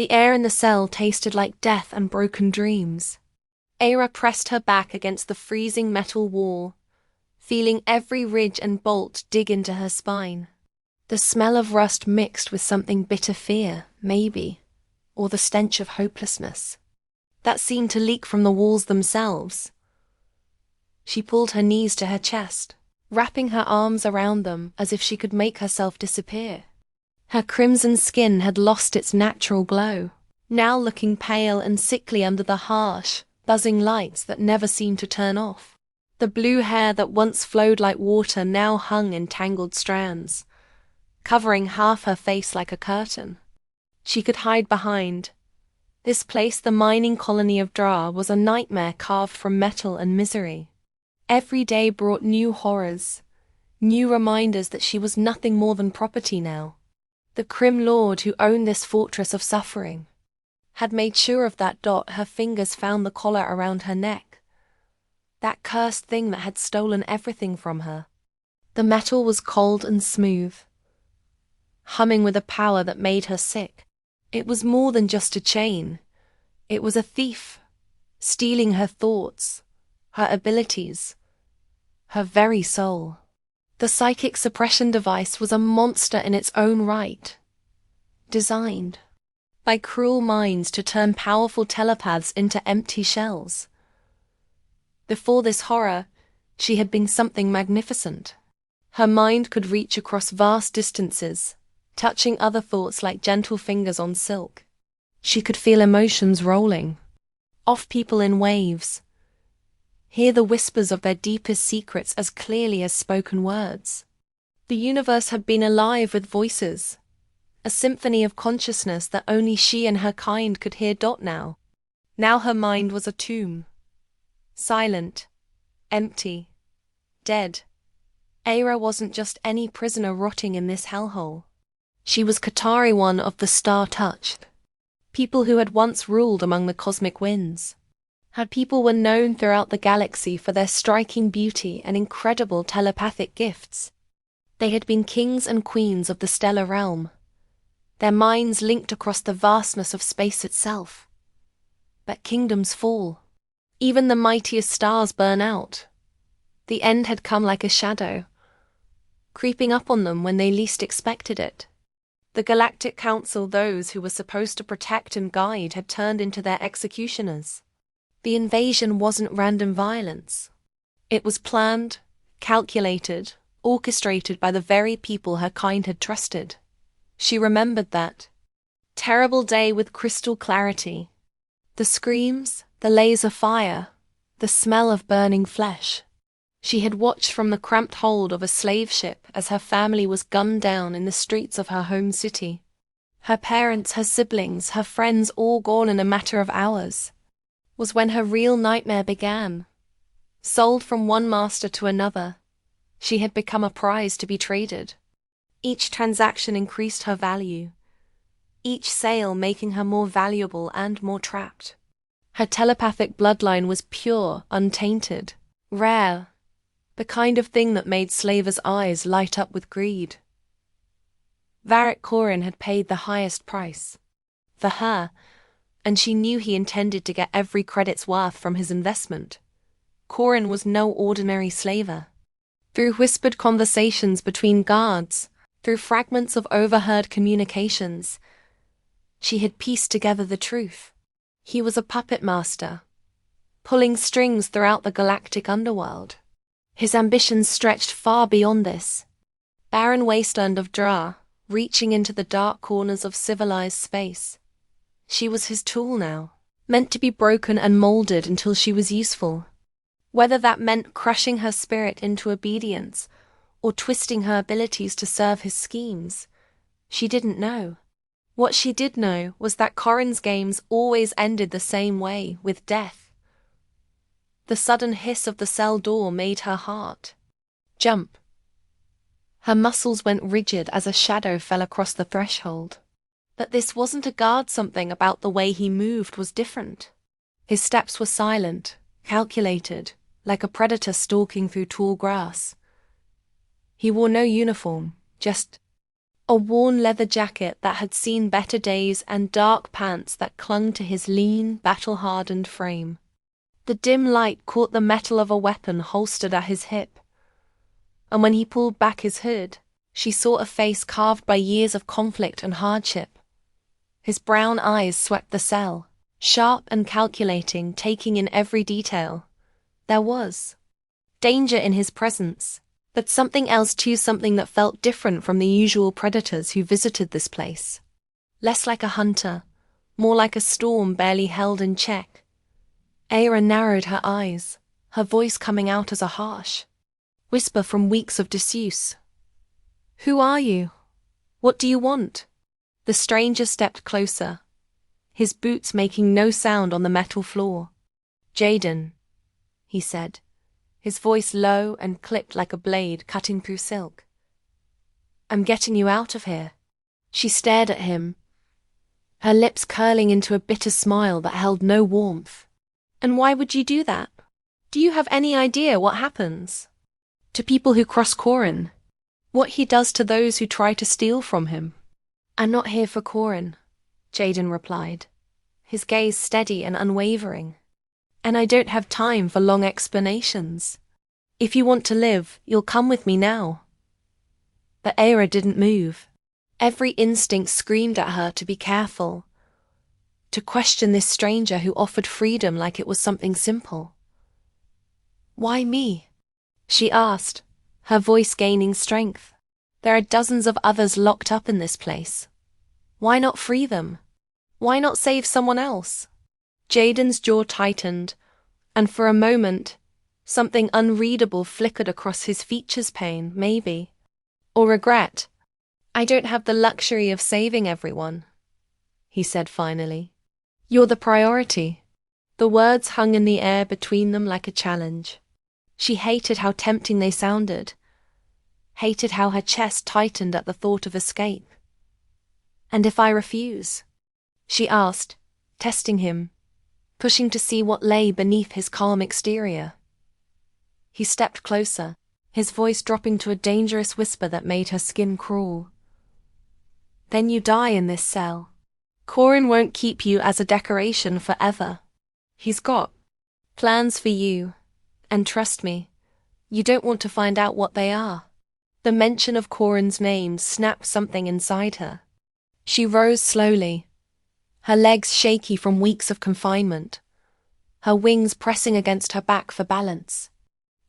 The air in the cell tasted like death and broken dreams. Aira pressed her back against the freezing metal wall, feeling every ridge and bolt dig into her spine. The smell of rust mixed with something bitter fear, maybe, or the stench of hopelessness that seemed to leak from the walls themselves. She pulled her knees to her chest, wrapping her arms around them as if she could make herself disappear. Her crimson skin had lost its natural glow, now looking pale and sickly under the harsh, buzzing lights that never seemed to turn off. The blue hair that once flowed like water now hung in tangled strands, covering half her face like a curtain. She could hide behind. This place, the mining colony of Dra, was a nightmare carved from metal and misery. Every day brought new horrors, new reminders that she was nothing more than property now. The Crim Lord who owned this fortress of suffering had made sure of that. Her fingers found the collar around her neck, that cursed thing that had stolen everything from her. The metal was cold and smooth, humming with a power that made her sick. It was more than just a chain. It was a thief, stealing her thoughts, her abilities, her very soul. The psychic suppression device was a monster in its own right, designed by cruel minds to turn powerful telepaths into empty shells. Before this horror, she had been something magnificent. Her mind could reach across vast distances, touching other thoughts like gentle fingers on silk. She could feel emotions rolling off people in waves, hear the whispers of their deepest secrets as clearly as spoken words. The universe had been alive with voices, a symphony of consciousness that only she and her kind could hear. Now her mind was a tomb, silent, empty, dead. Aira wasn't just any prisoner rotting in this hellhole. She was Qatari, one of the star-touched, people who had once ruled among the cosmic winds. Her people were known throughout the galaxy for their striking beauty and incredible telepathic gifts. They had been kings and queens of the stellar realm, their minds linked across the vastness of space itself. But kingdoms fall. Even the mightiest stars burn out. The end had come like a shadow, creeping up on them when they least expected it. The Galactic Council, those who were supposed to protect and guide, had turned into their executioners. The invasion wasn't random violence. It was planned, calculated, orchestrated by the very people her kind had trusted. She remembered that terrible day with crystal clarity. The screams, the laser fire, the smell of burning flesh. She had watched from the cramped hold of a slave ship as her family was gunned down in the streets of her home city. Her parents, her siblings, her friends all gone in a matter of hours. Was when her real nightmare began. Sold from one master to another, she had become a prize to be traded. Each transaction increased her value, each sale making her more valuable and more trapped. Her telepathic bloodline was pure, untainted, rare, the kind of thing that made slavers' eyes light up with greed. Varric Corin had paid the highest price for her, and she knew he intended to get every credit's worth from his investment. Corin was no ordinary slaver. Through whispered conversations between guards, through fragments of overheard communications, she had pieced together the truth. He was a puppet master, pulling strings throughout the galactic underworld. His ambitions stretched far beyond this. Barren wasteland of Dra, reaching into the dark corners of civilized space. She was his tool now, meant to be broken and molded until she was useful. Whether that meant crushing her spirit into obedience or twisting her abilities to serve his schemes, she didn't know. What she did know was that Corin's games always ended the same way, with death. The sudden hiss of the cell door made her heart jump. Her muscles went rigid as a shadow fell across the threshold. But this wasn't a guard. Something about the way he moved was different. His steps were silent, calculated, like a predator stalking through tall grass. He wore no uniform, just A worn leather jacket that had seen better days and dark pants that clung to his lean, battle-hardened frame. The dim light caught the metal of a weapon holstered at his hip, and when he pulled back his hood, she saw a face carved by years of conflict and hardship. His brown eyes swept the cell, sharp and calculating, taking in every detail. There was danger in his presence, but something else too, something that felt different from the usual predators who visited this place. Less like a hunter, more like a storm barely held in check. Aira narrowed her eyes, her voice coming out as a harsh whisper from weeks of disuse. "Who are you? What do you want?" The stranger stepped closer, his boots making no sound on the metal floor. "Jaden," he said, his voice low and clipped like a blade cutting through silk. "I'm getting you out of here." She stared at him, her lips curling into a bitter smile that held no warmth. "And why would you do that? Do you have any idea what happens to people who cross Corin? What he does to those who try to steal from him?" "I'm not here for Corin," Jaden replied, his gaze steady and unwavering. "And I don't have time for long explanations. If you want to live, you'll come with me now." But Aira didn't move. Every instinct screamed at her to be careful, to question this stranger who offered freedom like it was something simple. "Why me?" she asked, her voice gaining strength. "There are dozens of others locked up in this place. Why not free them? Why not save someone else?" Jaden's jaw tightened, and for a moment, something unreadable flickered across his features. Pain, maybe. Or regret. "I don't have the luxury of saving everyone," he said finally. "You're the priority." The words hung in the air between them like a challenge. She hated how tempting they sounded, hated how her chest tightened at the thought of escape. "And if I refuse?" she asked, testing him, pushing to see what lay beneath his calm exterior. He stepped closer, his voice dropping to a dangerous whisper that made her skin crawl. "Then you die in this cell. Corin won't keep you as a decoration forever. He's got plans for you, and trust me, you don't want to find out what they are." The mention of Corin's name snapped something inside her. She rose slowly, her legs shaky from weeks of confinement, her wings pressing against her back for balance.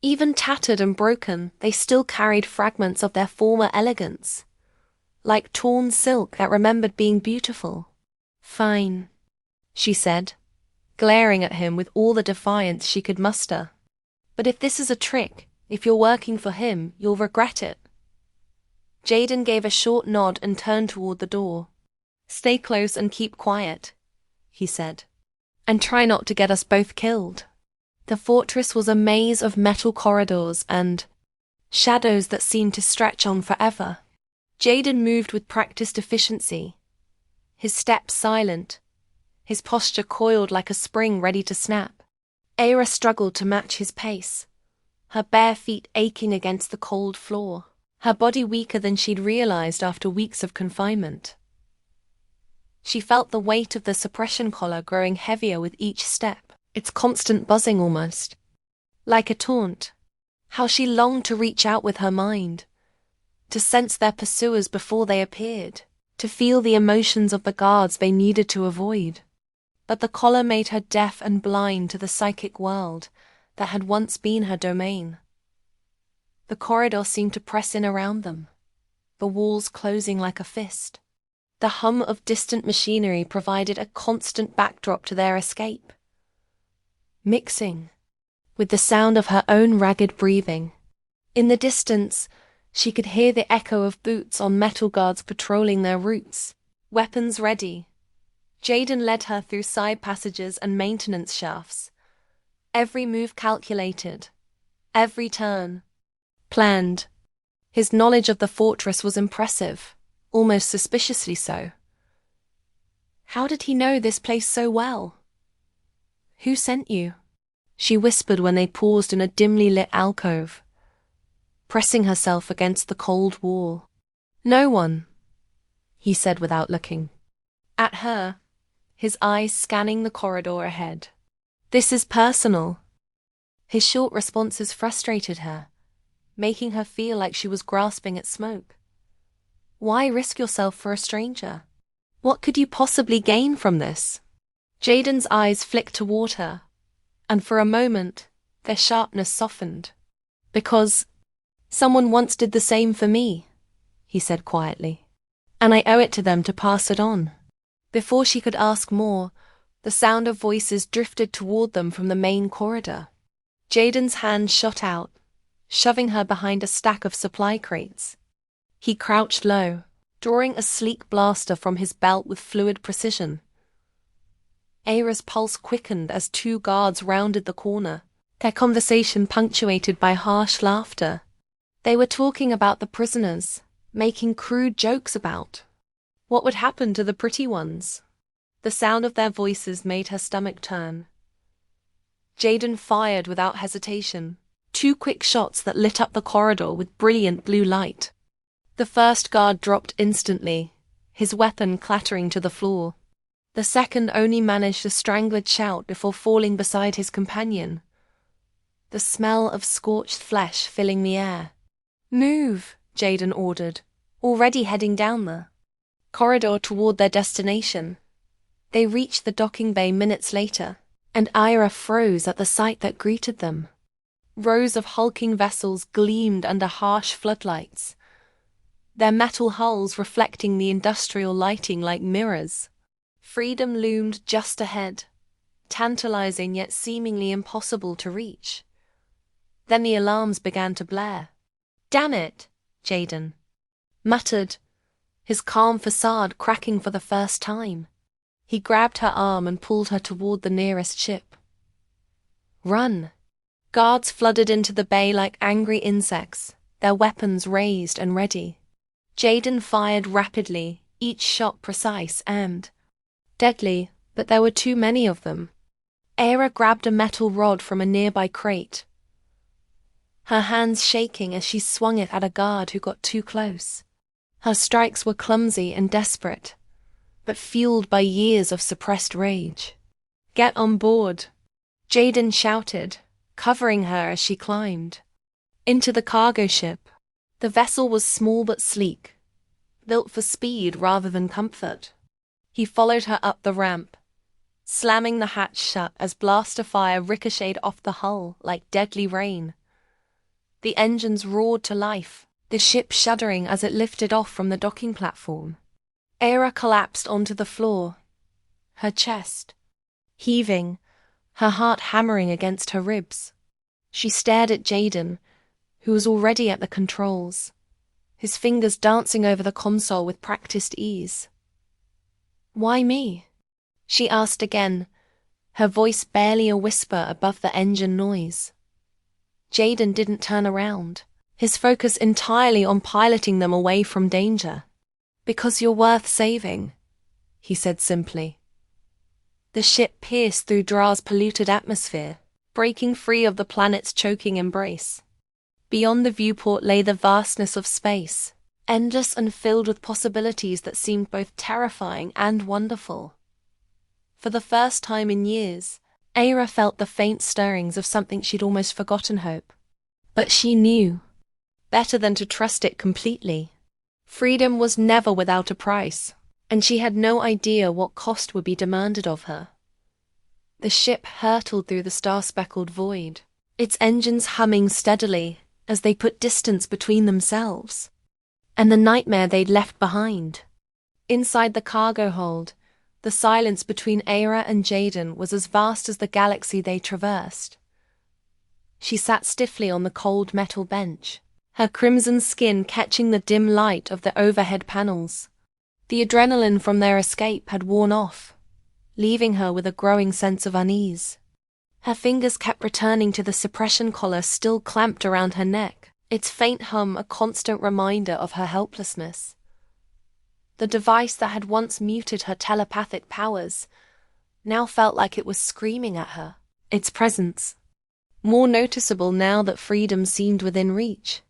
Even tattered and broken, they still carried fragments of their former elegance, like torn silk that remembered being beautiful. "Fine," she said, glaring at him with all the defiance she could muster. "But if this is a trick, if you're working for him, you'll regret it." Jaden gave a short nod and turned toward the door. "Stay close and keep quiet," he said. "And try not to get us both killed." The fortress was a maze of metal corridors and shadows that seemed to stretch on forever. Jaden moved with practiced efficiency, his steps silent, his posture coiled like a spring ready to snap. Aira struggled to match his pace, her bare feet aching against the cold floor, her body weaker than she'd realized after weeks of confinement. She felt the weight of the suppression collar growing heavier with each step, its constant buzzing almost like a taunt. How she longed to reach out with her mind, to sense their pursuers before they appeared, to feel the emotions of the guards they needed to avoid. But the collar made her deaf and blind to the psychic world that had once been her domain. The corridor seemed to press in around them, the walls closing like a fist. The hum of distant machinery provided a constant backdrop to their escape, mixing with the sound of her own ragged breathing. In the distance, she could hear the echo of boots on metal guards patrolling their routes, weapons ready. Jaden led her through side passages and maintenance shafts, every move calculated, every turn planned. His knowledge of the fortress was impressive, almost suspiciously so. How did he know this place so well? "Who sent you?" she whispered when they paused in a dimly lit alcove, pressing herself against the cold wall. "No one," he said without looking at her, his eyes scanning the corridor ahead. This is personal. His short responses frustrated her, making her feel like she was grasping at smoke. Why risk yourself for a stranger? What could you possibly gain from this? Jaden's eyes flicked toward her, and for a moment, their sharpness softened. Because someone once did the same for me, he said quietly, and I owe it to them to pass it on. Before she could ask more, the sound of voices drifted toward them from the main corridor. Jaden's hand shot out, shoving her behind a stack of supply crates. He crouched low, drawing a sleek blaster from his belt with fluid precision. Aira's pulse quickened as two guards rounded the corner, their conversation punctuated by harsh laughter. They were talking about the prisoners, making crude jokes about what would happen to the pretty ones. The sound of their voices made her stomach turn. Jaden fired without hesitation, 2 quick shots that lit up the corridor with brilliant blue light. The first guard dropped instantly, his weapon clattering to the floor. The second only managed a strangled shout before falling beside his companion, the smell of scorched flesh filling the air. Move, Jaden ordered, already heading down the corridor toward their destination. They reached the docking bay minutes later, and Aira froze at the sight that greeted them. Rows of hulking vessels gleamed under harsh floodlights, their metal hulls reflecting the industrial lighting like mirrors. Freedom loomed just ahead, tantalizing yet seemingly impossible to reach. Then the alarms began to blare. "Damn it," Jaden muttered, his calm facade cracking for the first time. He grabbed her arm and pulled her toward the nearest ship. Run! Guards flooded into the bay like angry insects, their weapons raised and ready. Jaden fired rapidly, each shot precise and deadly, but there were too many of them. Aira grabbed a metal rod from a nearby crate, her hands shaking as she swung it at a guard who got too close. Her strikes were clumsy and desperate, but fueled by years of suppressed rage. "Get on board," Jaden shouted, covering her as she climbed into the cargo ship. The vessel was small but sleek, built for speed rather than comfort. He followed her up the ramp, slamming the hatch shut as blaster fire ricocheted off the hull like deadly rain. The engines roared to life, the ship shuddering as it lifted off from the docking platform. Aira collapsed onto the floor, her chest heaving, her heart hammering against her ribs. She stared at Jaden, who was already at the controls, his fingers dancing over the console with practiced ease. "Why me?" she asked again, her voice barely a whisper above the engine noise. Jaden didn't turn around, his focus entirely on piloting them away from danger. "Because you're worth saving," he said simply. The ship pierced through Dra's polluted atmosphere, breaking free of the planet's choking embrace. Beyond the viewport lay the vastness of space, endless and filled with possibilities that seemed both terrifying and wonderful. For the first time in years, Aira felt the faint stirrings of something she'd almost forgotten hope. But she knew, better than to trust it completely. Freedom was never without a price, and she had no idea what cost would be demanded of her. The ship hurtled through the star-speckled void, its engines humming steadily as they put distance between themselves and the nightmare they'd left behind. Inside the cargo hold, the silence between Aira and Jaden was as vast as the galaxy they traversed. She sat stiffly on the cold metal bench, her crimson skin catching the dim light of the overhead panels. The adrenaline from their escape had worn off, leaving her with a growing sense of unease. Her fingers kept returning to the suppression collar still clamped around her neck, its faint hum a constant reminder of her helplessness. The device that had once muted her telepathic powers now felt like it was screaming at her, its presence more noticeable now that freedom seemed within reach.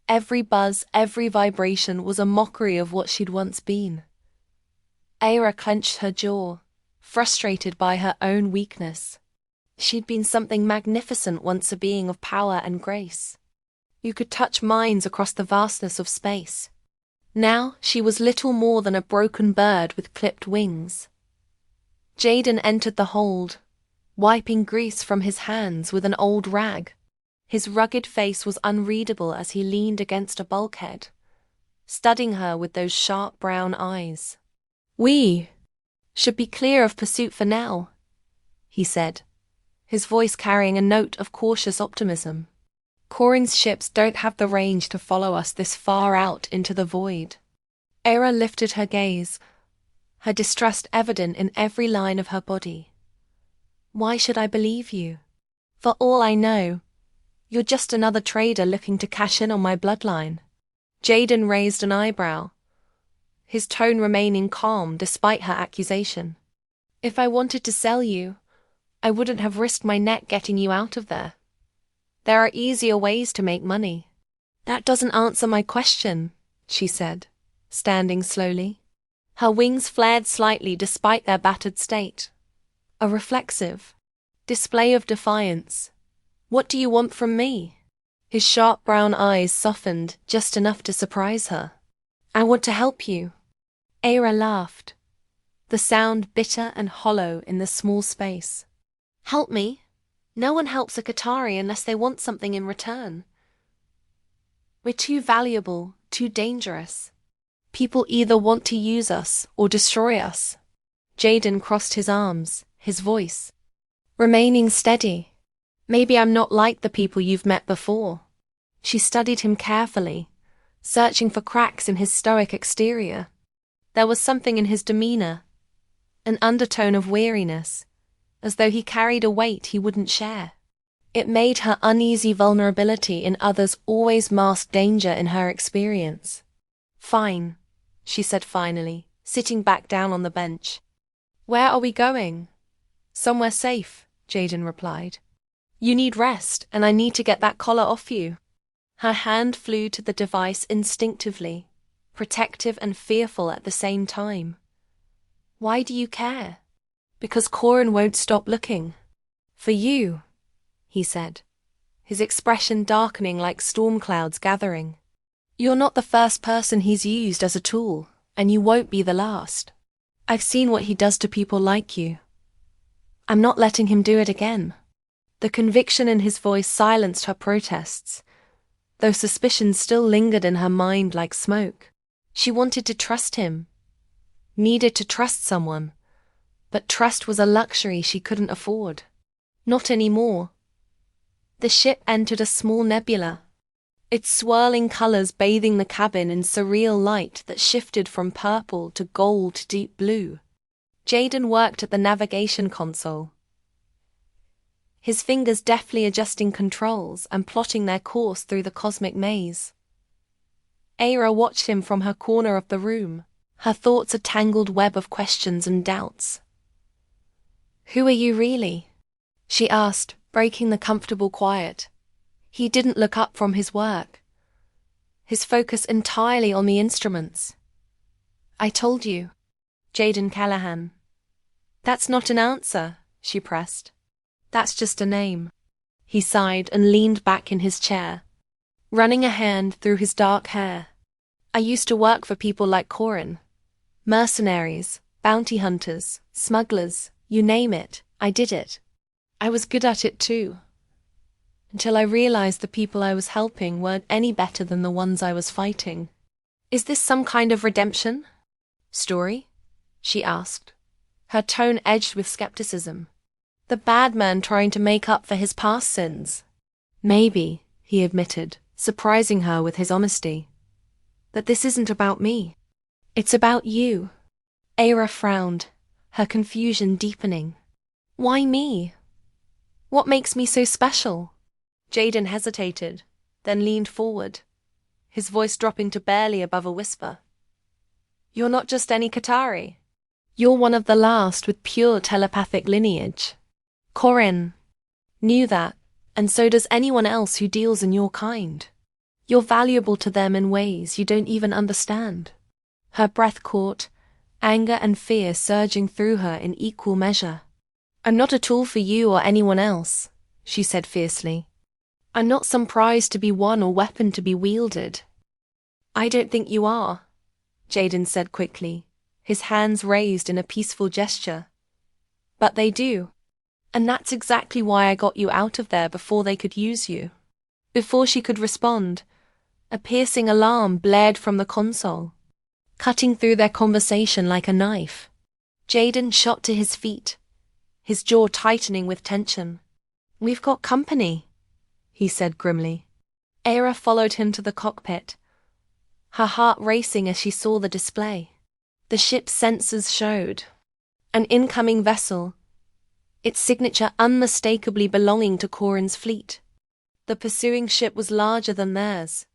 Every buzz, every vibration was a mockery of what she'd once been. Aira clenched her jaw, frustrated by her own weakness. She'd been something magnificent once, a being of power and grace. You could touch minds across the vastness of space. Now she was little more than a broken bird with clipped wings. Jaden entered the hold, wiping grease from his hands with an old rag. His rugged face was unreadable as he leaned against a bulkhead, studying her with those sharp brown eyes. "We should be clear of pursuit for now," he said, his voice carrying a note of cautious optimism. "Corin's ships don't have the range to follow us this far out into the void." Aira lifted her gaze, her distrust evident in every line of her body. "Why should I believe you? For all I know, you're just another trader looking to cash in on my bloodline." Jaden raised an eyebrow, his tone remaining calm despite her accusation. "If I wanted to sell you, I wouldn't have risked my neck getting you out of there. There are easier ways to make money." "That doesn't answer my question," she said, standing slowly. Her wings flared slightly despite their battered state. A reflexive display of defiance. "What do you want from me?" His sharp brown eyes softened just enough to surprise her. "I want to help you." Aira laughed, the sound bitter and hollow in the small space. "Help me? No one helps a Qatari unless they want something in return. We're too valuable, too dangerous. People either want to use us or destroy us." Jaden crossed his arms, his voice remaining steady. "Maybe I'm not like the people you've met before." She studied him carefully, searching for cracks in his stoic exterior. There was something in his demeanor, an undertone of weariness, as though he carried a weight he wouldn't share. It made her uneasy vulnerability in others always mask danger in her experience. "Fine," she said finally, sitting back down on the bench. "Where are we going?" "Somewhere safe," Jaden replied. "You need rest, and I need to get that collar off you." Her hand flew to the device instinctively, protective and fearful at the same time. "Why do you care?" "Because Corin won't stop looking. For you," he said, his expression darkening like storm clouds gathering. "You're not the first person he's used as a tool, and you won't be the last. I've seen what he does to people like you. I'm not letting him do it again." The conviction in his voice silenced her protests, though suspicions still lingered in her mind like smoke. She wanted to trust him, needed to trust someone, but trust was a luxury she couldn't afford. Not anymore. The ship entered a small nebula, its swirling colors bathing the cabin in surreal light that shifted from purple to gold to deep blue. Jaden worked at the navigation console, his fingers deftly adjusting controls and plotting their course through the cosmic maze. Aira watched him from her corner of the room, her thoughts a tangled web of questions and doubts. "Who are you really?" she asked, breaking the comfortable quiet. He didn't look up from his work, his focus entirely on the instruments. "I told you, Jaden Callahan." "That's not an answer," she pressed. "That's just a name." He sighed and leaned back in his chair, running a hand through his dark hair. "I used to work for people like Corin. Mercenaries, bounty hunters, smugglers, you name it, I did it. I was good at it too. Until I realized the people I was helping weren't any better than the ones I was fighting." "Is this some kind of redemption story?" she asked, her tone edged with skepticism. "The bad man trying to make up for his past sins?" "Maybe," he admitted, surprising her with his honesty. "But this isn't about me. It's about you." Aira frowned, her confusion deepening. "Why me? What makes me so special?" Jaden hesitated, then leaned forward, his voice dropping to barely above a whisper. "You're not just any Qatari. You're one of the last with pure telepathic lineage. Corin knew that, and so does anyone else who deals in your kind. You're valuable to them in ways you don't even understand." Her breath caught, anger and fear surging through her in equal measure. "I'm not a tool for you or anyone else," she said fiercely. "I'm not some prize to be won or weapon to be wielded." "I don't think you are," Jaden said quickly, his hands raised in a peaceful gesture. "But they do. And that's exactly why I got you out of there before they could use you." Before she could respond, a piercing alarm blared from the console, cutting through their conversation like a knife. Jaden shot to his feet, his jaw tightening with tension. "We've got company," he said grimly. Aira followed him to the cockpit, her heart racing as she saw the display. The ship's sensors showed an incoming vessel, its signature unmistakably belonging to Corin's fleet. The pursuing ship was larger than theirs,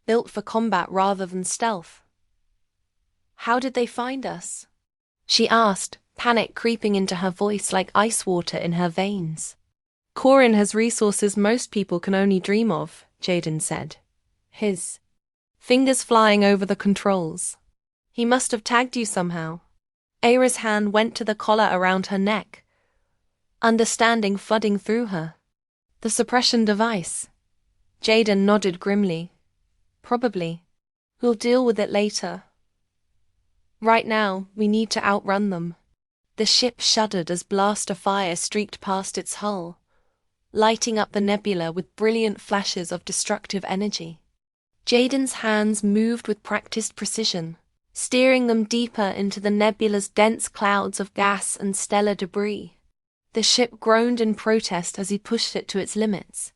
built for combat rather than stealth. "How did they find us?" she asked, panic creeping into her voice like ice water in her veins. "Corin has resources most people can only dream of," Jaden said, his fingers flying over the controls. "He must have tagged you somehow." Aira's hand went to the collar around her neck, understanding flooding through her. "The suppression device." Jaden nodded grimly. "Probably. We'll deal with it later. Right now, we need to outrun them." The ship shuddered as blaster fire streaked past its hull, lighting up the nebula with brilliant flashes of destructive energy. Jaden's hands moved with practiced precision, steering them deeper into the nebula's dense clouds of gas and stellar debris. The ship groaned in protest as he pushed it to its limits,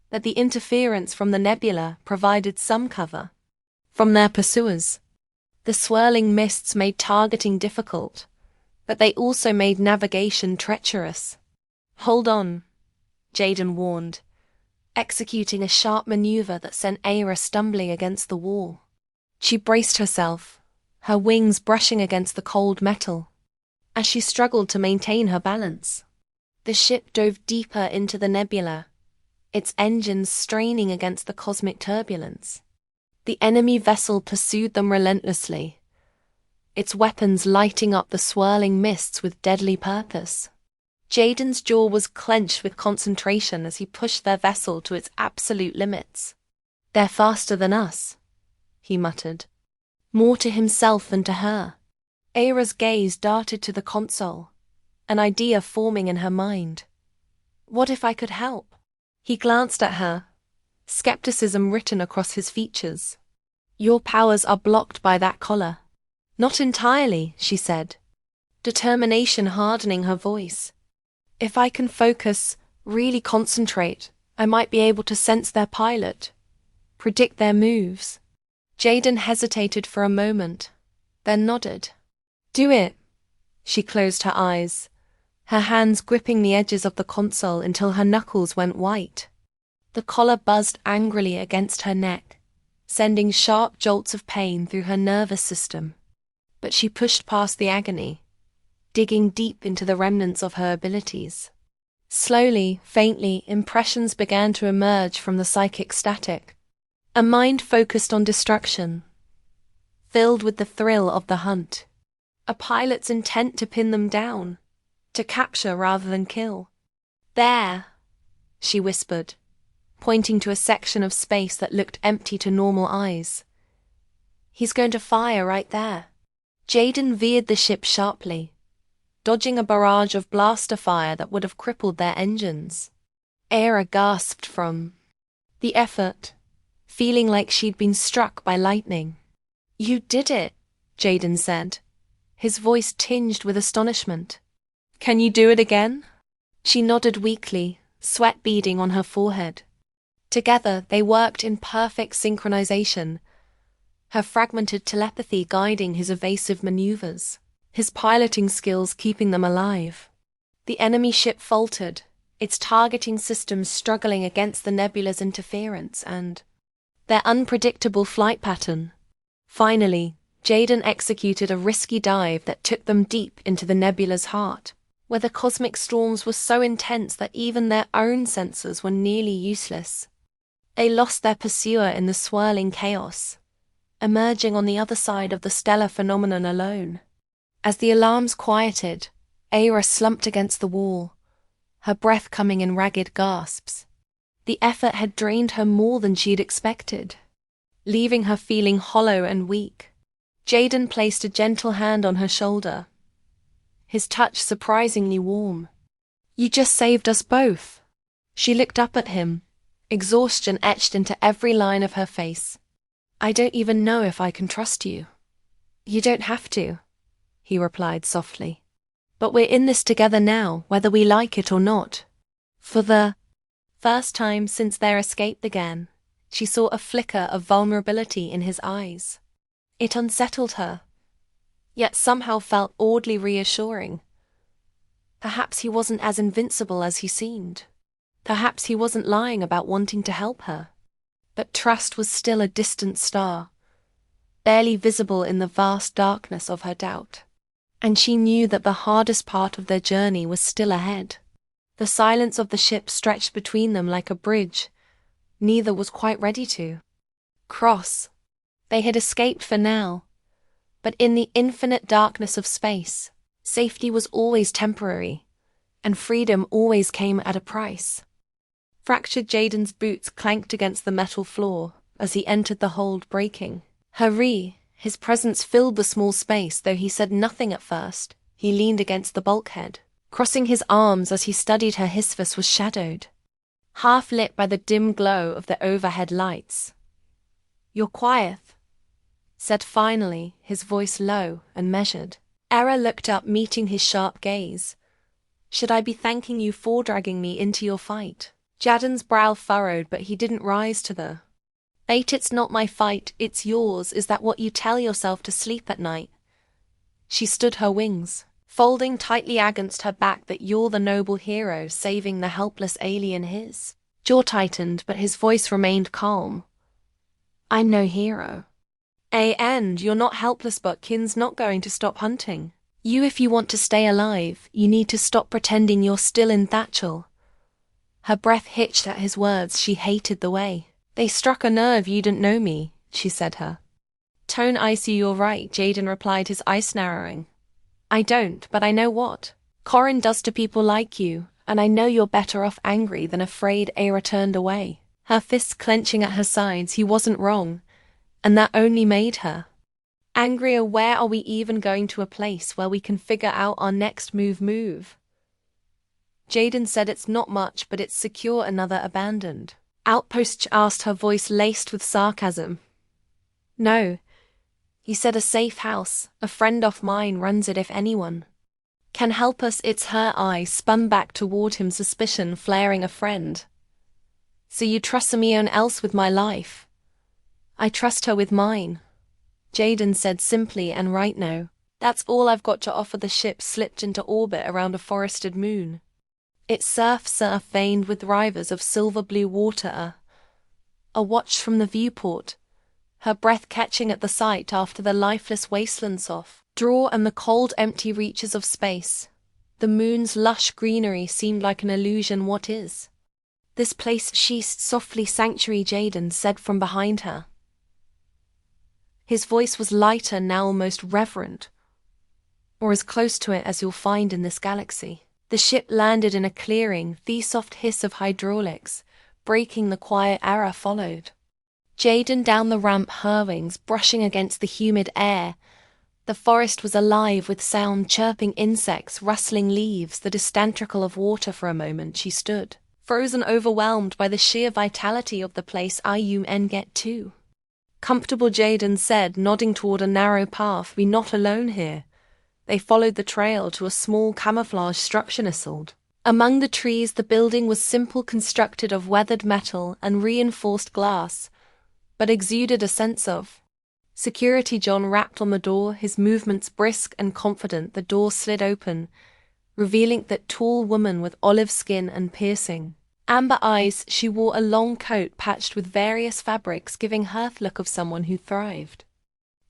but the interference from the nebula provided some cover from their pursuers. The swirling mists made targeting difficult, but they also made navigation treacherous. "Hold on," Jaden warned, executing a sharp maneuver that sent Aira stumbling against the wall. She braced herself, her wings brushing against the cold metal. As she struggled to maintain her balance, the ship dove deeper into the nebula, its engines straining against the cosmic turbulence. The enemy vessel pursued them relentlessly, its weapons lighting up the swirling mists with deadly purpose. Jaden's jaw was clenched with concentration as he pushed their vessel to its absolute limits. "They're faster than us," he muttered, more to himself than to her. Aira's gaze darted to the console, an idea forming in her mind. "What if I could help?" He glanced at her, skepticism written across his features. "Your powers are blocked by that collar." "Not entirely," she said, determination hardening her voice. "If I can focus, really concentrate, I might be able to sense their pilot, predict their moves." Jaden hesitated for a moment, then nodded. "Do it." She closed her eyes, her hands gripping the edges of the console until her knuckles went white. The collar buzzed angrily against her neck, sending sharp jolts of pain through her nervous system. But she pushed past the agony, digging deep into the remnants of her abilities. Slowly, faintly, impressions began to emerge from the psychic static. A mind focused on destruction, filled with the thrill of the hunt. A pilot's intent to pin them down, to capture rather than kill. "There," she whispered, pointing to a section of space that looked empty to normal eyes. "He's going to fire right there." Jaden veered the ship sharply, dodging a barrage of blaster fire that would have crippled their engines. Aira gasped from the effort, feeling like she'd been struck by lightning. "You did it," Jaden said, his voice tinged with astonishment. "Can you do it again?" She nodded weakly, sweat beading on her forehead. Together, they worked in perfect synchronization, her fragmented telepathy guiding his evasive maneuvers, his piloting skills keeping them alive. The enemy ship faltered, its targeting systems struggling against the nebula's interference and their unpredictable flight pattern. Finally, Jaden executed a risky dive that took them deep into the nebula's heart, where the cosmic storms were so intense that even their own sensors were nearly useless. They lost their pursuer in the swirling chaos, emerging on the other side of the stellar phenomenon alone. As the alarms quieted, Aira slumped against the wall, her breath coming in ragged gasps. The effort had drained her more than she'd expected, leaving her feeling hollow and weak. Jaden placed a gentle hand on her shoulder, his touch surprisingly warm. "You just saved us both." She looked up at him, exhaustion etched into every line of her face. "I don't even know if I can trust you." "You don't have to," he replied softly. "But we're in this together now, whether we like it or not." For the first time since their escape began, she saw a flicker of vulnerability in his eyes. It unsettled her, yet somehow felt oddly reassuring. Perhaps he wasn't as invincible as he seemed. Perhaps he wasn't lying about wanting to help her. But trust was still a distant star, barely visible in the vast darkness of her doubt. And she knew that the hardest part of their journey was still ahead. The silence of the ship stretched between them like a bridge neither was quite ready to cross. They had escaped for now, but in the infinite darkness of space, safety was always temporary, and freedom always came at a price. Fractured Jaden's boots clanked against the metal floor as he entered the hold, breaking. His presence filled the small space, though he said nothing at first. He leaned against the bulkhead, crossing his arms as he studied her. His face was shadowed, half lit by the dim glow of the overhead lights. "You're quiet," said finally, his voice low and measured. Era looked up, meeting his sharp gaze. "Should I be thanking you for dragging me into your fight?" Jaden's brow furrowed, but he didn't rise to the bait. "It's not my fight, it's yours. Is that what you tell yourself to sleep at night?" She stood her wings, folding tightly against her back. "That you're the noble hero saving the helpless alien?" His jaw tightened, but his voice remained calm. "I'm no hero. And you're not helpless, but Kin's not going to stop hunting you. If you want to stay alive, you need to stop pretending you're still in Thatchel." Her breath hitched at his words. She hated the way they struck a nerve. "You didn't know me," she said, her tone icy. "You're right," Jaden replied, his eyes narrowing. "I don't, but I know what Corin does to people like you, and I know you're better off angry than afraid." Aira turned away, her fists clenching at her sides. He wasn't wrong, and that only made her angrier. "Where are we even going? To a place where we can figure out our next move? Jaden said, "It's not much, but it's secure." "Another abandoned outpost?" asked, her voice laced with sarcasm. "No," he said, "a safe house. A friend of mine runs it. If anyone can help us, it's her." Eyes spun back toward him, suspicion flaring. "A friend? So you trust someone else with my life?" "I trust her with mine," Jaden said simply, "and right now, that's all I've got to offer." The ship slipped into orbit around a forested moon. Its surf veined with rivers of silver-blue water. A watch from the viewport, her breath catching at the sight after the lifeless wastelands of draw and the cold, empty reaches of space. The moon's lush greenery seemed like an illusion. "What is this place?" "She softly, sanctuary," Jaden said from behind her. His voice was lighter now, almost reverent, or as close to it as you'll find in this galaxy. The ship landed in a clearing, the soft hiss of hydraulics breaking the quiet. Era followed Jaden down the ramp, her wings brushing against the humid air. The forest was alive with sound, chirping insects, rustling leaves, the distant trickle of water. For a moment she stood, frozen, overwhelmed by the sheer vitality of the place. "IUN get too comfortable," Jaden said, nodding toward a narrow path. "We not alone here." They followed the trail to a small camouflage structure nestled among the trees. The building was simple, constructed of weathered metal and reinforced glass, but exuded a sense of security. John rapped on the door, his movements brisk and confident. The door slid open, revealing that tall woman with olive skin and piercing amber eyes. She wore a long coat patched with various fabrics, giving her the look of someone who thrived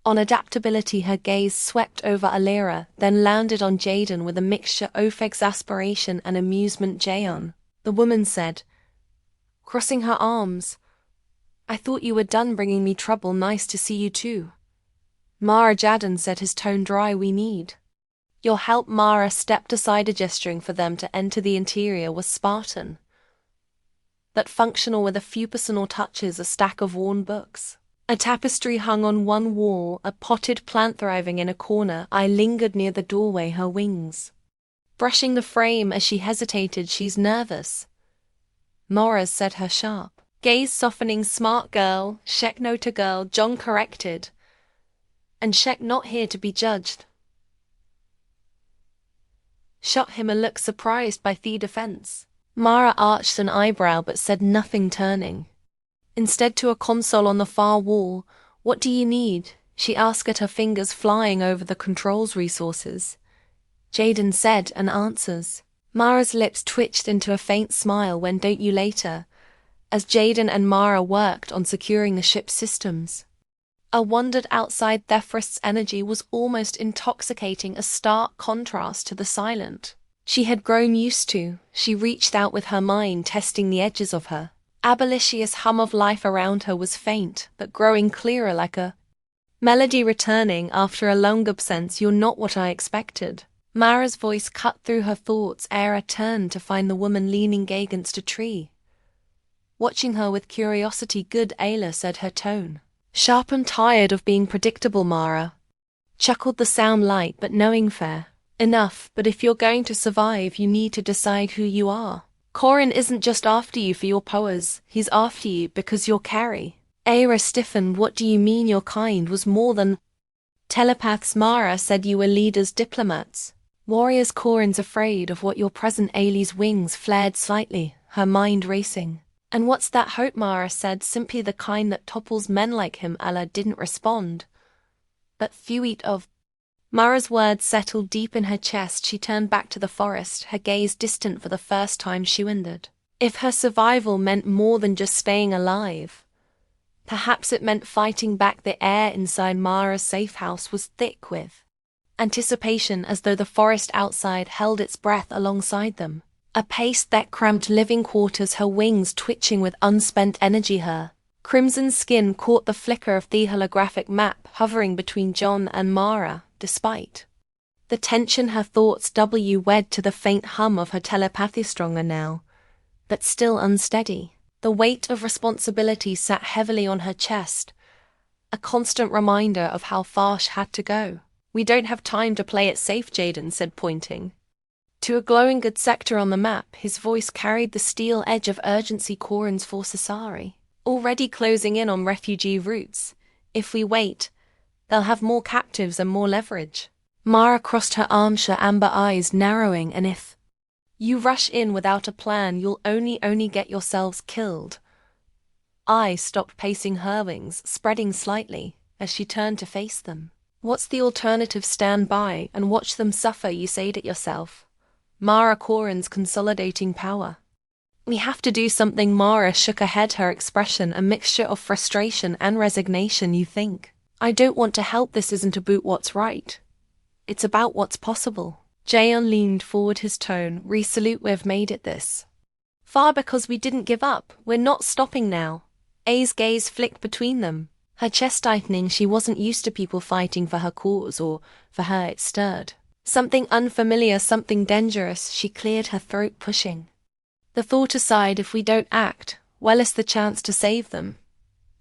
on adaptability. Her gaze swept over Alira, then landed on Jaden with a mixture of exasperation and amusement. "Jayon," the woman said, crossing her arms, I thought you were done bringing me trouble. Nice to see you too. Mara Jaden said, his tone dry. We need your help. Mara stepped aside, gesturing for them to enter. The interior was Spartan, but functional, with a few personal touches: a stack of worn books, a tapestry hung on one wall, a potted plant thriving in a corner. I lingered near the doorway, her wings brushing the frame as she hesitated. She's nervous, Mara said, her sharp gaze softening. Smart girl, Shek nota girl, John corrected. And Shek not here to be judged. Shot him a look, surprised by the defense. Mara arched an eyebrow but said nothing, turning instead to a console on the far wall. What do you need? She asked, her fingers flying over the controls. Resources, Jaden said, and answers. Mara's lips twitched into a faint smile. When don't you? Later, as Jaden and Mara worked on securing the ship's systems. I wondered outside. Thefrist's energy was almost intoxicating, a stark contrast to the silent she had grown used to. She reached out with her mind, testing the edges of her. Abolitious hum of life around her was faint, but growing clearer, like a melody returning after a long absence. You're not what I expected. Mara's voice cut through her thoughts. Era turned to find the woman leaning against a tree, watching her with curiosity. Good, Ayla said, her tone sharp and tired of being predictable. Mara chuckled, the sound light but knowing. Fair enough, but if you're going to survive, you need to decide who you are. Corin isn't just after you for your powers, he's after you because you're Carrie. Aira stiffened. What do you mean? Your kind was more than telepaths. Mara said you were leaders, diplomats, warriors. Corin's afraid of what your present. Ailey's wings flared slightly, her mind racing. And what's that hope? Mara said, simply the kind that topples men like him. Ella didn't respond, but few eat of. Mara's words settled deep in her chest. She turned back to the forest, her gaze distant for the first time. She wondered if her survival meant more than just staying alive. Perhaps it meant fighting back. The air inside Mara's safe house was thick with anticipation, as though the forest outside held its breath alongside them. A pace that cramped living quarters, her wings twitching with unspent energy. Her crimson skin caught the flicker of the holographic map hovering between John and Mara. Despite the tension, her thoughts wed to the faint hum of her telepathy, stronger now, but still unsteady. The weight of responsibility sat heavily on her chest, a constant reminder of how far she had to go. We don't have time to play it safe, Jaden said, pointing to a glowing good sector on the map. His voice carried the steel edge of urgency. Corin's forces are already closing in on refugee routes. If we wait, they'll have more captives and more leverage. Mara crossed her arms, her amber eyes narrowing. And if you rush in without a plan, you'll only get yourselves killed. I stopped pacing, her wings spreading slightly as she turned to face them. What's the alternative? Stand by and watch them suffer, you said it yourself. Mara, Corin's consolidating power. We have to do something. Mara shook her head, her expression a mixture of frustration and resignation. You think I don't want to help? This isn't about what's right. It's about what's possible. Jayon leaned forward, his tone resolute. We've made it this far because we didn't give up. We're not stopping now. A's gaze flicked between them, her chest tightening. She wasn't used to people fighting for her cause, or for her it stirred something unfamiliar, something dangerous. She cleared her throat, pushing the thought aside. If we don't act, well, it's the chance to save them.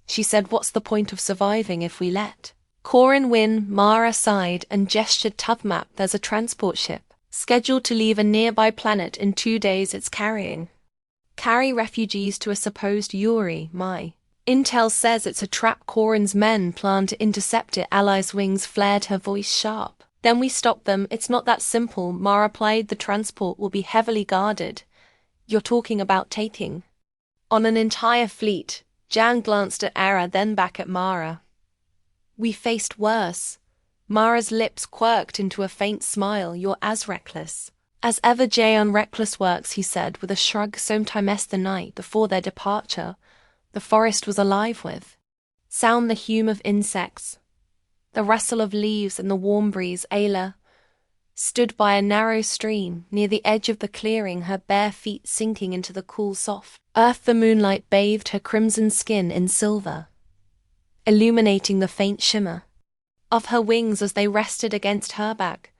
She said, what's the point of surviving if we let Corin win? Mara sighed and gestured. Tub map, there's a transport ship scheduled to leave a nearby planet in 2 days. It's carry refugees to a supposed Yuri. My intel says it's a trap. Corin's men plan to intercept it. Allies' wings flared, her voice sharp. Then we stop them. It's not that simple. Mara replied, the transport will be heavily guarded. You're talking about taking on an entire fleet. Jan glanced at Ara, then back at Mara. We faced worse. Mara's lips quirked into a faint smile. You're as reckless as ever. Jayon. Reckless works, he said with a shrug. Sometimes the night before their departure, the forest was alive with sound, the hum of insects, the rustle of leaves and the warm breeze. Ayla, stood by a narrow stream near the edge of the clearing, her bare feet sinking into the cool, soft earth. The moonlight bathed her crimson skin in silver, illuminating the faint shimmer of her wings as they rested against her back.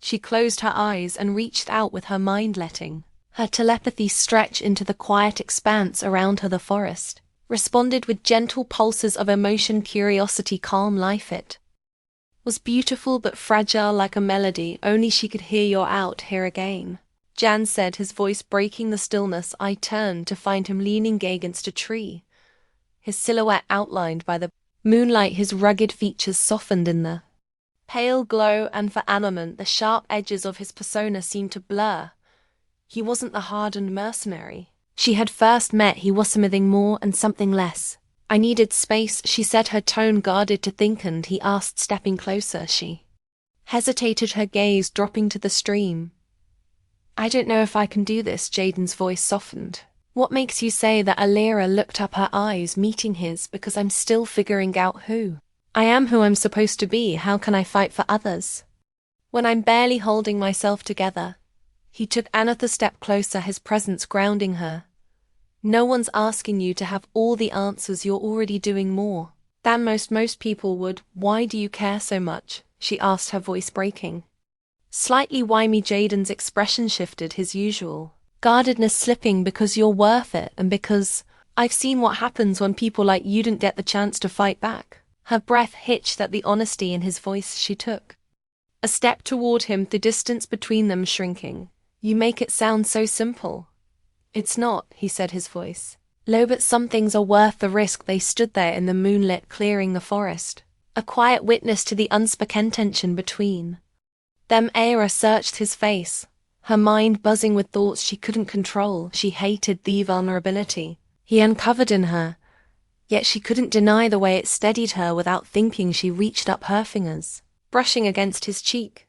She closed her eyes and reached out with her mind, letting her telepathy stretch into the quiet expanse around her. The forest responded with gentle pulses of emotion, curiosity, calm life. It was beautiful but fragile, like a melody only she could hear. "You're out here again," Jan said, his voice breaking the stillness. I turned to find him leaning against a tree, his silhouette outlined by the moonlight, his rugged features softened in the pale glow, and for a moment the sharp edges of his persona seemed to blur. He wasn't the hardened mercenary she had first met. He was something more and something less. "I needed space," she said, her tone guarded to think, and he asked, stepping closer. She hesitated, her gaze dropping to the stream. "I don't know if I can do this," Jaden's voice softened. "What makes you say that?" Alira looked up, her eyes meeting his. "Because I'm still figuring out who I am, who I'm supposed to be. How can I fight for others when I'm barely holding myself together?" He took another step closer, his presence grounding her. "No one's asking you to have all the answers. You're already doing more than most people would." "Why do you care so much?" she asked, her voice breaking slightly. "Why me?" Jaden's expression shifted, his usual guardedness slipping. "Because you're worth it, and because I've seen what happens when people like you didn't get the chance to fight back." Her breath hitched at the honesty in his voice. She took a step toward him, the distance between them shrinking. "You make it sound so simple." "It's not," he said, his voice low, "but some things are worth the risk." They stood there in the moonlit clearing, the forest a quiet witness to the unspoken tension between them. Aira searched his face, her mind buzzing with thoughts she couldn't control. She hated the vulnerability he uncovered in her, yet she couldn't deny the way it steadied her. Without thinking, she reached up, her fingers brushing against his cheek.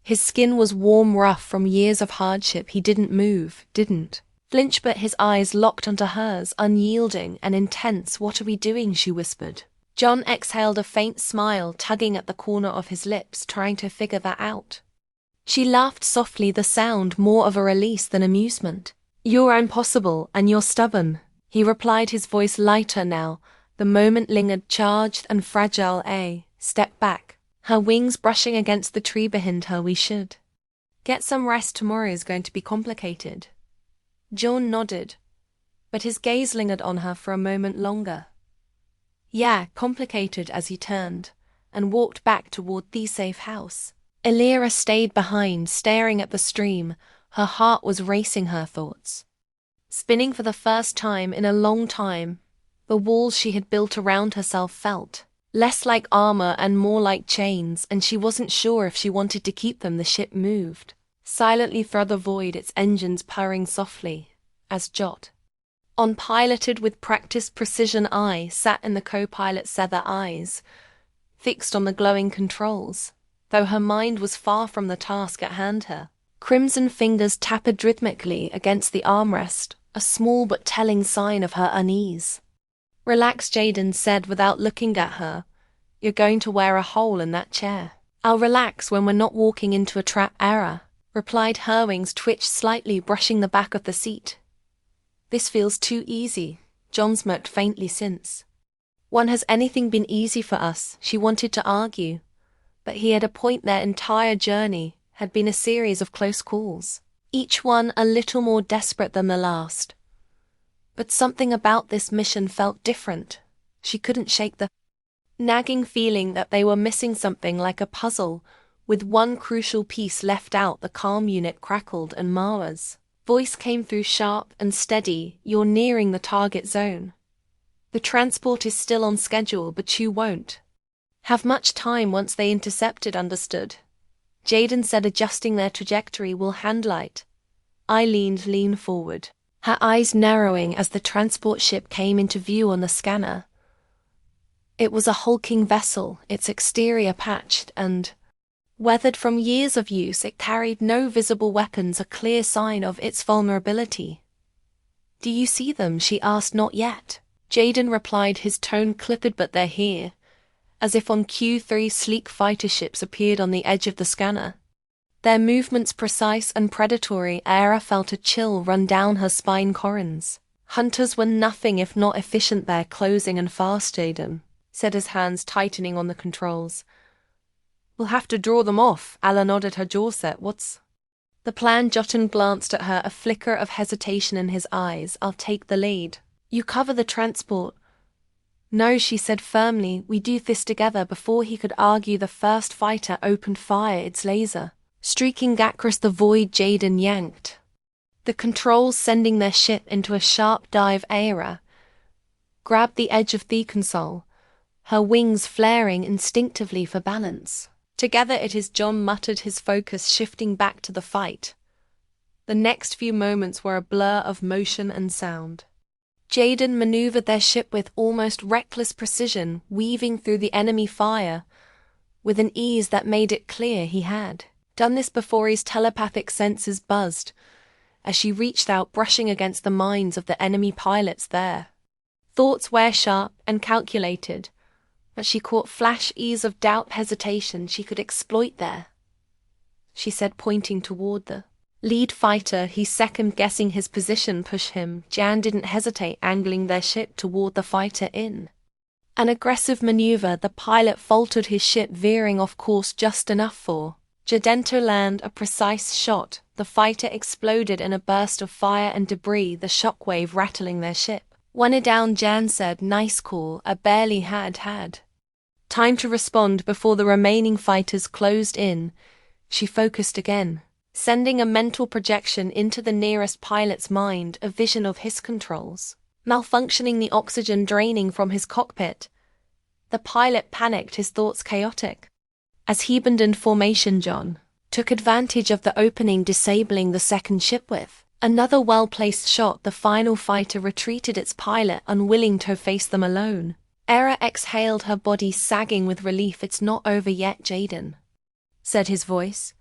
His skin was warm, rough from years of hardship. He didn't move, didn't flinch, but his eyes locked onto hers, unyielding and intense. "What are we doing?" she whispered. John exhaled a faint smile, tugging at the corner of his lips, trying to figure that out. She laughed softly, the sound more of a release than amusement. "You're impossible, and you're stubborn," he replied, his voice lighter now. The moment lingered, charged and fragile. Step back, her wings brushing against the tree behind her. "We should get some rest. Tomorrow is going to be complicated." John nodded, but his gaze lingered on her for a moment longer. "Yeah, complicated," as he turned and walked back toward the safe house. Alira stayed behind, staring at the stream. Her heart was racing, her thoughts spinning for the first time in a long time. The walls she had built around herself felt less like armor and more like chains, and she wasn't sure if she wanted to keep them. The ship moved silently through the void, its engines purring softly as Jot, on piloted with practiced precision, sat in the co-pilot's feather, eyes fixed on the glowing controls, though her mind was far from the task at hand. Her crimson fingers tapped rhythmically against the armrest, a small but telling sign of her unease. "Relax," Jaden said without looking at her. "You're going to wear a hole in that chair." "I'll relax when we're not walking into a trap." Era replied, her wings twitched slightly, brushing the back of the seat. "This feels too easy," John smirked faintly. "Since when has anything been easy for us?" She wanted to argue, but he had a point. Their entire journey had been a series of close calls, each one a little more desperate than the last. But something about this mission felt different. She couldn't shake the nagging feeling that they were missing something, like a puzzle with one crucial piece left out. The calm unit crackled, and Marwa's voice came through, sharp and steady. "You're nearing the target zone. The transport is still on schedule, but you won't have much time once they intercepted." "Understood," Jaden said, adjusting their trajectory. "We'll handle it." I leaned forward, her eyes narrowing as the transport ship came into view on the scanner. It was a hulking vessel, its exterior patched and weathered from years of use. It carried no visible weapons, a clear sign of its vulnerability. "Do you see them?" she asked. "Not yet," Jaden replied, his tone clipped. "But they're here." As if on cue, 3 sleek fighter ships appeared on the edge of the scanner. Their movements precise and predatory, Aira felt a chill run down her spine. Corins. Hunters were nothing if not efficient there, closing and fast. Jaden said, his hands tightening on the controls. We'll have to draw them off. Alla nodded, her jaw set. What's the plan? Jotun glanced at her, a flicker of hesitation in his eyes. I'll take the lead. You cover the transport. No, she said firmly, we do this together. Before he could argue, the first fighter opened fire, its laser streaking across the void. Jaden yanked the controls, sending their ship into a sharp dive. Aira grabbed the edge of the console, her wings flaring instinctively for balance. Together it is. John muttered, his focus shifting back to the fight. The next few moments were a blur of motion and sound. Jaden maneuvered their ship with almost reckless precision, weaving through the enemy fire with an ease that made it clear he had done this before. His telepathic senses buzzed as she reached out, brushing against the minds of the enemy pilots there. Thoughts were sharp and calculated, but she caught flashes of doubt, hesitation. She could exploit there, she said, pointing toward the lead fighter. He second-guessing his position. Push him. Jan didn't hesitate, angling their ship toward the fighter in an aggressive maneuver. The pilot faltered, his ship veering off course just enough for Jaden to land a precise shot. The fighter exploded in a burst of fire and debris, the shockwave rattling their ship. One down, Jan said. Nice call. I barely had time to respond before the remaining fighters closed in. She focused again, sending a mental projection into the nearest pilot's mind, a vision of his controls malfunctioning, the oxygen draining from his cockpit. The pilot panicked, his thoughts chaotic. As he abandoned formation, John took advantage of the opening, disabling the second ship with another well-placed shot. The final fighter retreated, its pilot unwilling to face them alone. Aira exhaled, her body sagging with relief. It's not over yet, Jaden said, his voice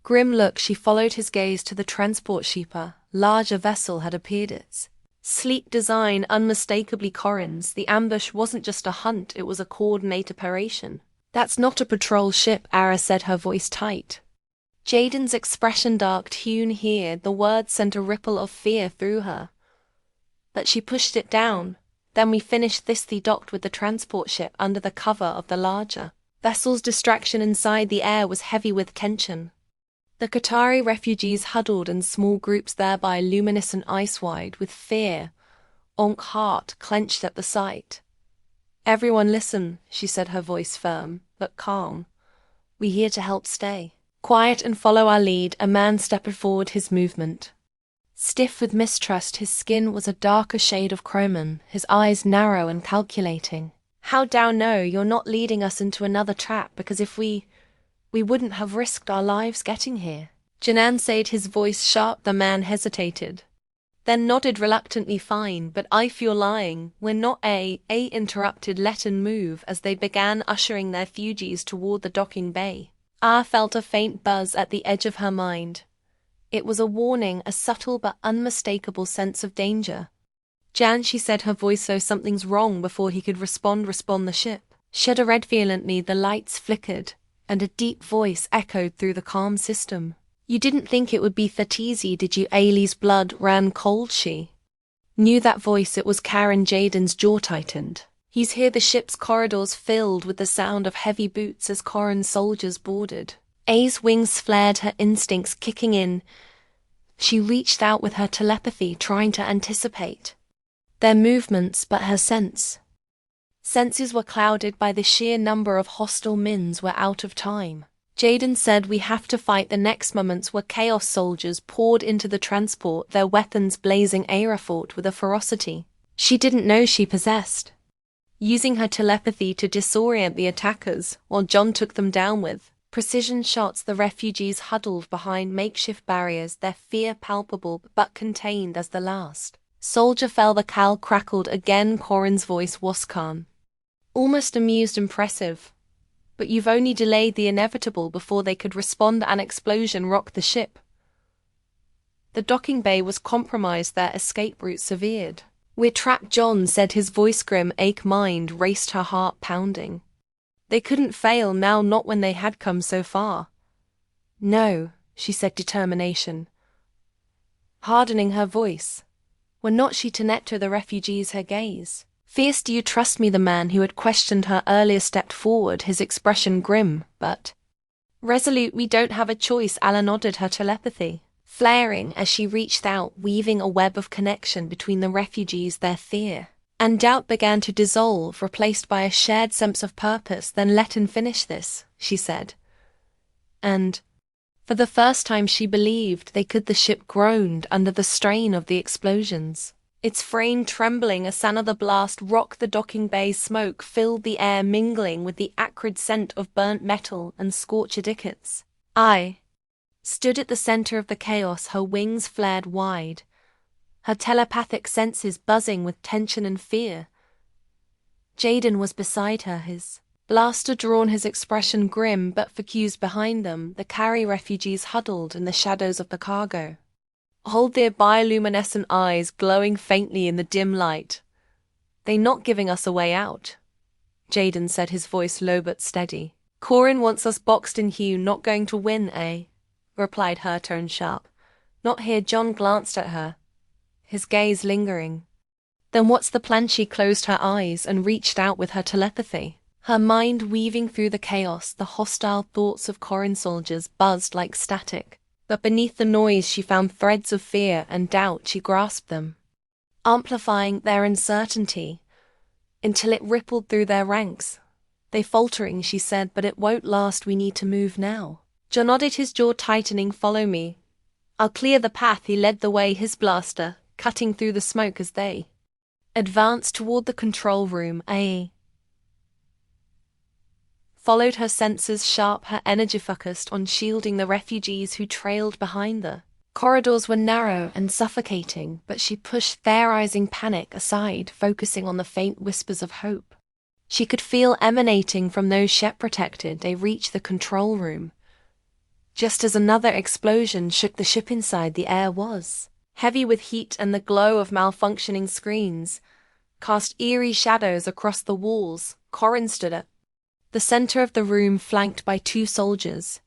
grim look. She followed his gaze to the transport ship. A larger vessel had appeared, its sleek design unmistakably Corrin's. The ambush wasn't just a hunt, it was a coordinated operation. That's not a patrol ship, Aira said, her voice tight. Jaden's expression dark. Hewn here, the words sent a ripple of fear through her, but she pushed it down. Then we finished this. They docked with the transport ship under the cover of the larger vessel's distraction. Inside, the air was heavy with tension. The Qatari refugees huddled in small groups, thereby luminescent ice-wide with fear, Onk heart clenched at the sight. Everyone listen, she said, her voice firm but calm. We here to help. Stay quiet and follow our lead. A man stepped forward, his movement stiff with mistrust. His skin was a darker shade of Croman, his eyes narrow and calculating. How down? No, you're not leading us into another trap, because if we wouldn't have risked our lives getting here. Janan said, his voice sharp. The man hesitated, then nodded reluctantly. Fine, but I feel lying. We're not A interrupted Letton move as they began ushering their refugees toward the docking bay. Ah felt a faint buzz at the edge of her mind. It was a warning, a subtle but unmistakable sense of danger. Jan, she said, her voice so something's wrong. Before he could respond. The ship shuddered violently. The lights flickered, and a deep voice echoed through the calm system. You didn't think it would be that easy, did you? Ailey's blood ran cold. She knew that voice. It was Karen. Jaden's jaw tightened. He's here. The ship's corridors filled with the sound of heavy boots as Corin's soldiers boarded. A's wings flared, her instincts kicking in. She reached out with her telepathy, trying to anticipate their movements, but her senses were clouded by the sheer number of hostile mins. Were out of time. Jaden said, we have to fight. The next moments were chaos. Soldiers poured into the transport, their weapons blazing. Aira fought with a ferocity she didn't know she possessed, using her telepathy to disorient the attackers, while John took them down with precision shots. The refugees huddled behind makeshift barriers, their fear palpable but contained as the last soldier fell. The cal crackled again. Corin's voice was calm, almost amused. Impressive, but you've only delayed the inevitable. Before they could respond, an explosion rocked the ship. The docking bay was compromised, their escape route severed. We're trapped, John said, his voice grim. Ache mind raced, her heart pounding. They couldn't fail now, not when they had come so far. No, she said, determination, hardening her voice. Were not she to net to the refugees her gaze? Fierce, do you trust me? The man who had questioned her earlier stepped forward, his expression grim, but resolute. We don't have a choice. Ala nodded, her telepathy flaring as she reached out, weaving a web of connection between the refugees. Their fear and doubt began to dissolve, replaced by a shared sense of purpose. Then let him finish this, she said. And for the first time she believed they could. The ship groaned under the strain of the explosions, its frame trembling as another blast rocked the docking bay. Smoke filled the air, mingling with the acrid scent of burnt metal and scorched ichors. I stood at the center of the chaos, her wings flared wide, her telepathic senses buzzing with tension and fear. Jaden was beside her, his blaster drawn, his expression grim but focused. Behind them, the carry refugees huddled in the shadows of the cargo, hold their bioluminescent eyes glowing faintly in the dim light. They not giving us a way out, Jaden said, his voice low but steady. Corin wants us boxed in. Hugh, not going to win, eh? Replied her, tone sharp. Not here. John glanced at her, his gaze lingering. Then what's the plan? She closed her eyes and reached out with her telepathy, her mind weaving through the chaos. The hostile thoughts of Corin soldiers buzzed like static, but beneath the noise she found threads of fear and doubt. She grasped them, amplifying their uncertainty until it rippled through their ranks. They faltering, she said, but it won't last. We need to move now. John nodded, his jaw tightening. Follow me. I'll clear the path. He led the way, his blaster cutting through the smoke as they advanced toward the control room. I followed, her senses sharp, her energy focused on shielding the refugees who trailed behind. The corridors were narrow and suffocating, but she pushed terrorizing panic aside, focusing on the faint whispers of hope she could feel emanating from those Shep protected. They reached the control room just as another explosion shook the ship inside. The air was heavy with heat, and the glow of malfunctioning screens cast eerie shadows across the walls. Corin stood at the center of the room, flanked by two soldiers,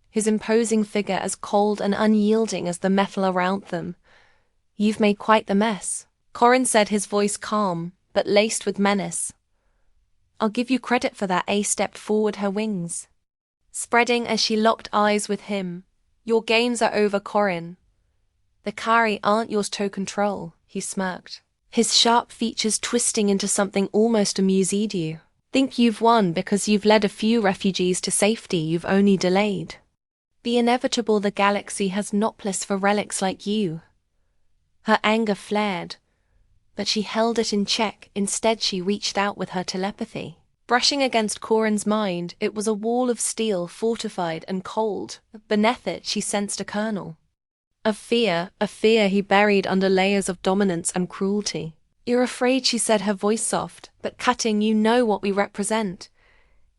his imposing figure as cold and unyielding as the metal around them. You've made quite the mess, Corin said, his voice calm but laced with menace. I'll give you credit for that. A stepped forward, her wings spreading as she locked eyes with him. Your games are over, Corin. The Kari aren't yours to control, he smirked, his sharp features twisting into something almost amused. You think you've won because you've led a few refugees to safety. You've only delayed the inevitable. The galaxy has not place for relics like you. Her anger flared, but she held it in check. Instead, she reached out with her telepathy, brushing against Corin's mind. It was a wall of steel, fortified and cold. Beneath it, she sensed a kernel of fear, a fear he buried under layers of dominance and cruelty. You're afraid, she said, her voice soft but cutting. You know what we represent.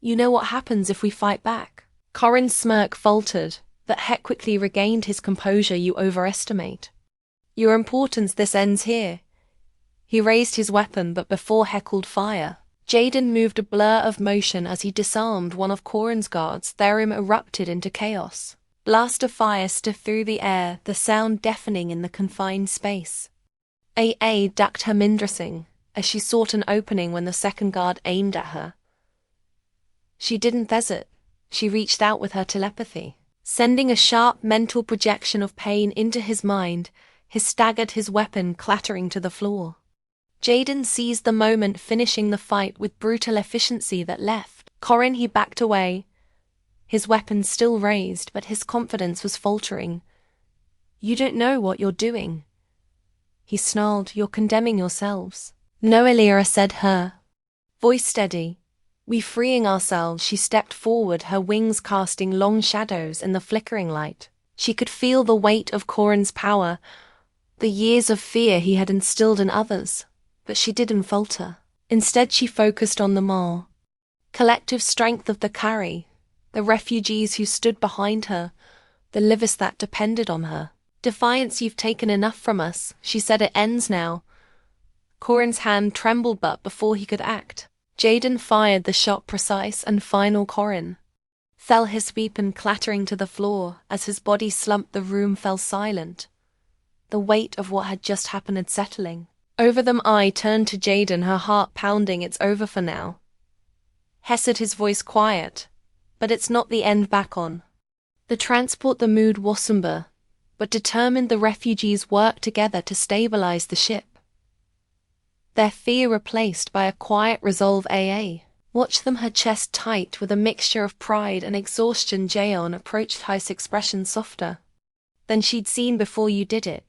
You know what happens if we fight back. Corin's smirk faltered, but Heck quickly regained his composure. You overestimate your importance. This ends here. He raised his weapon, but before Heckled fire, Jaden moved a blur of motion as he disarmed one of Corin's guards. Therein erupted into chaos. Blast of fire stiffed through the air, the sound deafening in the confined space. A ducked her mindressing as she sought an opening when the second guard aimed at her. She didn't hesitate. She reached out with her telepathy, sending a sharp mental projection of pain into his mind. His staggered, his weapon clattering to the floor. Jaden seized the moment, finishing the fight with brutal efficiency that left Corin. He backed away, his weapon still raised, but his confidence was faltering. You don't know what you're doing, he snarled. You're condemning yourselves. No, Elira said, her voice steady. We freeing ourselves. She stepped forward, her wings casting long shadows in the flickering light. She could feel the weight of Corin's power, the years of fear he had instilled in others. But she didn't falter. Instead, she focused on the more collective strength of the Kari, the refugees who stood behind her, the lives that depended on her. Defiance, you've taken enough from us, she said. It ends now. Corin's hand trembled, but before he could act, Jaden fired the shot, precise and final. Corin fell his weapon clattering to the floor. As his body slumped, the room fell silent, the weight of what had just happened settling over them. I turned to Jaden, her heart pounding. It's over for now, Hesed, his voice quiet. But it's not the end. Back on the transport, the mood was somber, but determined. The refugees worked together to stabilize the ship, their fear replaced by a quiet resolve. AA watched them, her chest tight with a mixture of pride and exhaustion. Jayon approached, his expression softer than she'd seen before. You did it.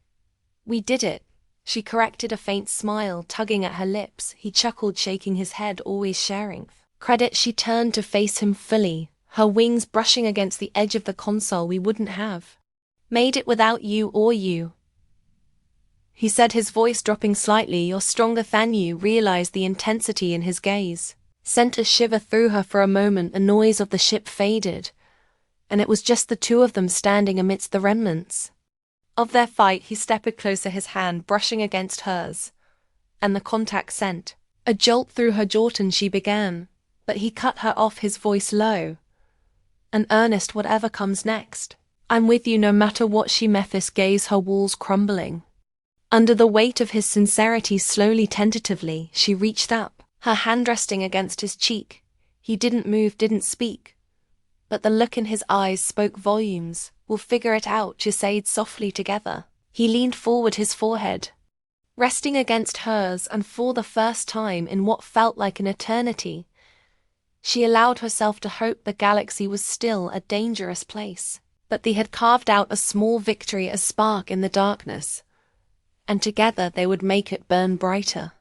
We did it, she corrected, a faint smile tugging at her lips. He chuckled, shaking his head, always sharing credit. She turned to face him fully, her wings brushing against the edge of the console. We wouldn't have made it without you or you, he said, his voice dropping slightly. You're stronger than you. Realized the intensity in his gaze sent a shiver through her. For a moment the noise of the ship faded, and it was just the two of them standing amidst the remnants of their fight. He stepped closer, his hand brushing against hers, and the contact sent a jolt through her. Jordan, she began, but he cut her off, his voice low and earnest. Whatever comes next, I'm with you no matter what. She Memphis gaze, her walls crumbling under the weight of his sincerity. Slowly, tentatively, she reached up, her hand resting against his cheek. He didn't move, didn't speak, but the look in his eyes spoke volumes. We'll figure it out, she said softly. Together he leaned forward, his forehead resting against hers, and for the first time in what felt like an eternity, she allowed herself to hope the galaxy was still a dangerous place, but they had carved out a small victory, a spark in the darkness, and together they would make it burn brighter.